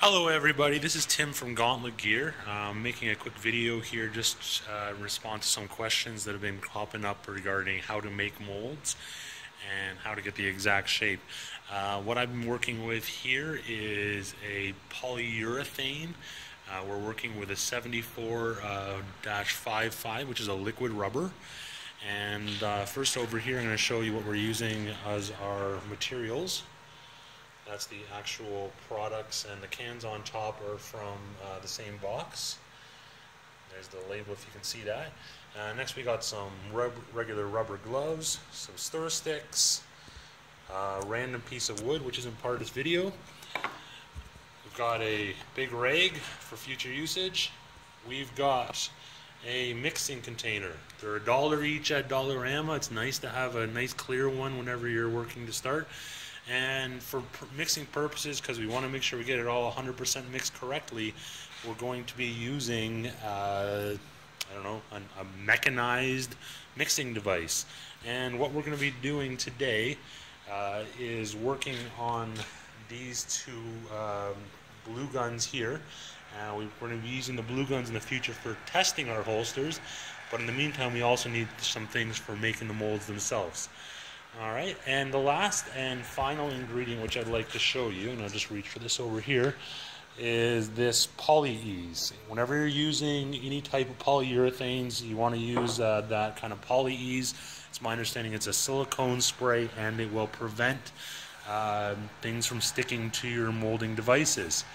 Hello everybody, this is Tim from Gauntlet Gear. Making a quick video here just in response to some questions that have been popping up regarding how to make molds and how to get the exact shape. What I've been working with here is a polyurethane. We're working with a 74-55, which is a liquid rubber. And first over here I'm going to show you what we're using as our materials. That's the actual products, and the cans on top are from the same box. There's the label if you can see that. Next we got some regular rubber gloves, some stir sticks, a random piece of wood which isn't part of this video. We've got a big rag for future usage. We've got a mixing container. They're $1 each at Dollarama. It's nice to have a nice clear one whenever you're working to start. And for mixing purposes, because we want to make sure we get it all 100% mixed correctly, we're going to be using a mechanized mixing device. And what we're going to be doing today is working on these two glue guns here. We're going to be using the glue guns in the future for testing our holsters, but in the meantime we also need some things for making the molds themselves. Alright, and the last and final ingredient which I'd like to show you, and I'll just reach for this over here, is this poly-ease. Whenever you're using any type of polyurethanes, you want to use that kind of poly-ease. It's my understanding it's a silicone spray, and it will prevent things from sticking to your molding devices.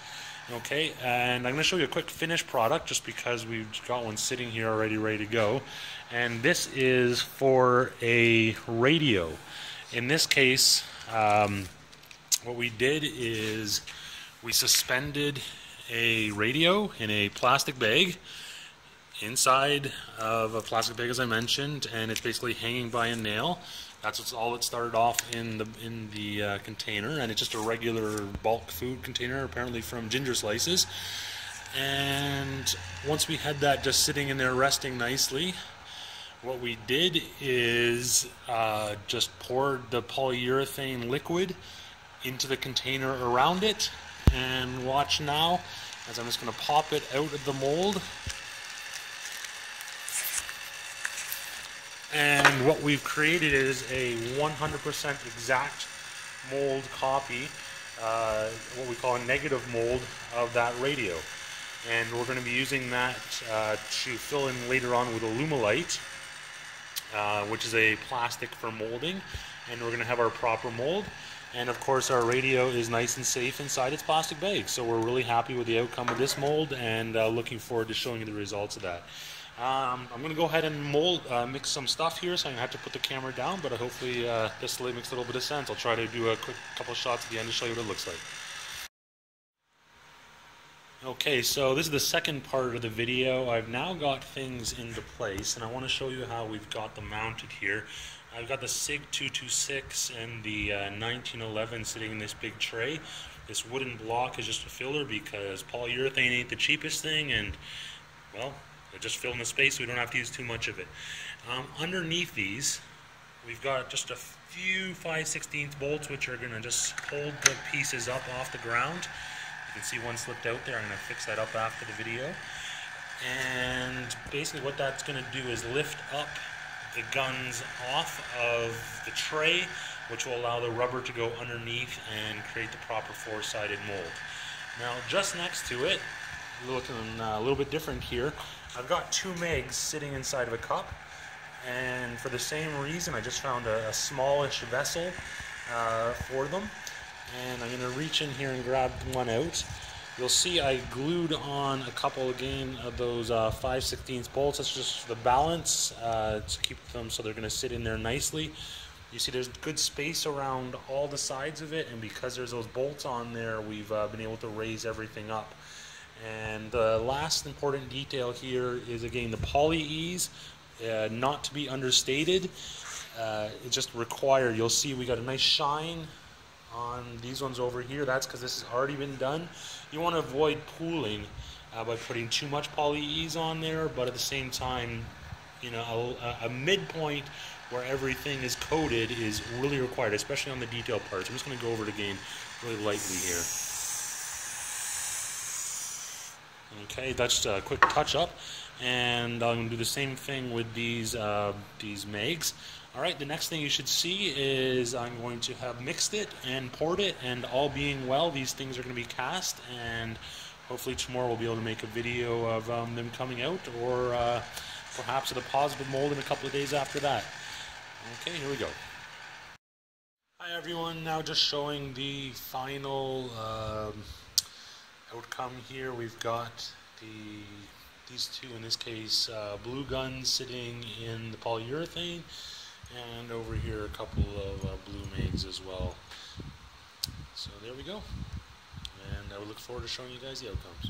Okay, and I'm going to show you a quick finished product just because we've got one sitting here already ready to go. And this is for a radio. In this case, what we did is we suspended a radio in a plastic bag inside of a plastic bag, as I mentioned, and it's basically hanging by a nail. That's all it started off in the container, and it's just a regular bulk food container, apparently from Ginger Slices. And once we had that just sitting in there resting nicely, what we did is just poured the polyurethane liquid into the container around it, and watch now as I'm just going to pop it out of the mold. And what we've created is a 100% exact mold copy, what we call a negative mold of that radio. And we're going to be using that to fill in later on with Alumilite, which is a plastic for molding. And we're going to have our proper mold. And of course our radio is nice and safe inside its plastic bag. So we're really happy with the outcome of this mold, and looking forward to showing you the results of that. I'm going to go ahead and mix some stuff here, so I'm going to have to put the camera down, but hopefully this makes a little bit of sense. I'll try to do a quick couple shots at the end to show you what it looks like. Okay, so this is the second part of the video. I've now got things into place, and I want to show you how we've got them mounted here. I've got the SIG 226 and the 1911 sitting in this big tray. This wooden block is just a filler because polyurethane ain't the cheapest thing, and, well, they're just filling the space so we don't have to use too much of it. Underneath these, we've got just a few 5/16 bolts which are going to just hold the pieces up off the ground. You can see one slipped out there. I'm going to fix that up after the video. And basically what that's going to do is lift up the guns off of the tray, which will allow the rubber to go underneath and create the proper four-sided mold. Now just next to it, looking a little bit different here, I've got two megs sitting inside of a cup, and for the same reason I just found a smallish vessel for them, and I'm going to reach in here and grab one out. You'll see I glued on a couple again of those 5/16 bolts. That's just the balance to keep them so they're going to sit in there nicely. You see there's good space around all the sides of it, and because there's those bolts on there, we've been able to raise everything up. And the last important detail here is, again, the poly-ease, not to be understated. It's just required. You'll see we got a nice shine on these ones over here. That's because this has already been done. You want to avoid pooling by putting too much poly-ease on there, but at the same time, you know, a midpoint where everything is coated is really required, especially on the detail parts. I'm just going to go over it again really lightly here. Okay, that's a quick touch up, and I'm going to do the same thing with these mags. Alright, the next thing you should see is I'm going to have mixed it and poured it, and all being well, these things are going to be cast, and hopefully tomorrow we'll be able to make a video of them coming out, or perhaps a deposit of mold in a couple of days after that. Okay, here we go. Hi everyone, now just showing the final outcome here. We've got these two, in this case, blue guns sitting in the polyurethane, and over here a couple of blue mags as well. So there we go, and I would look forward to showing you guys the outcomes.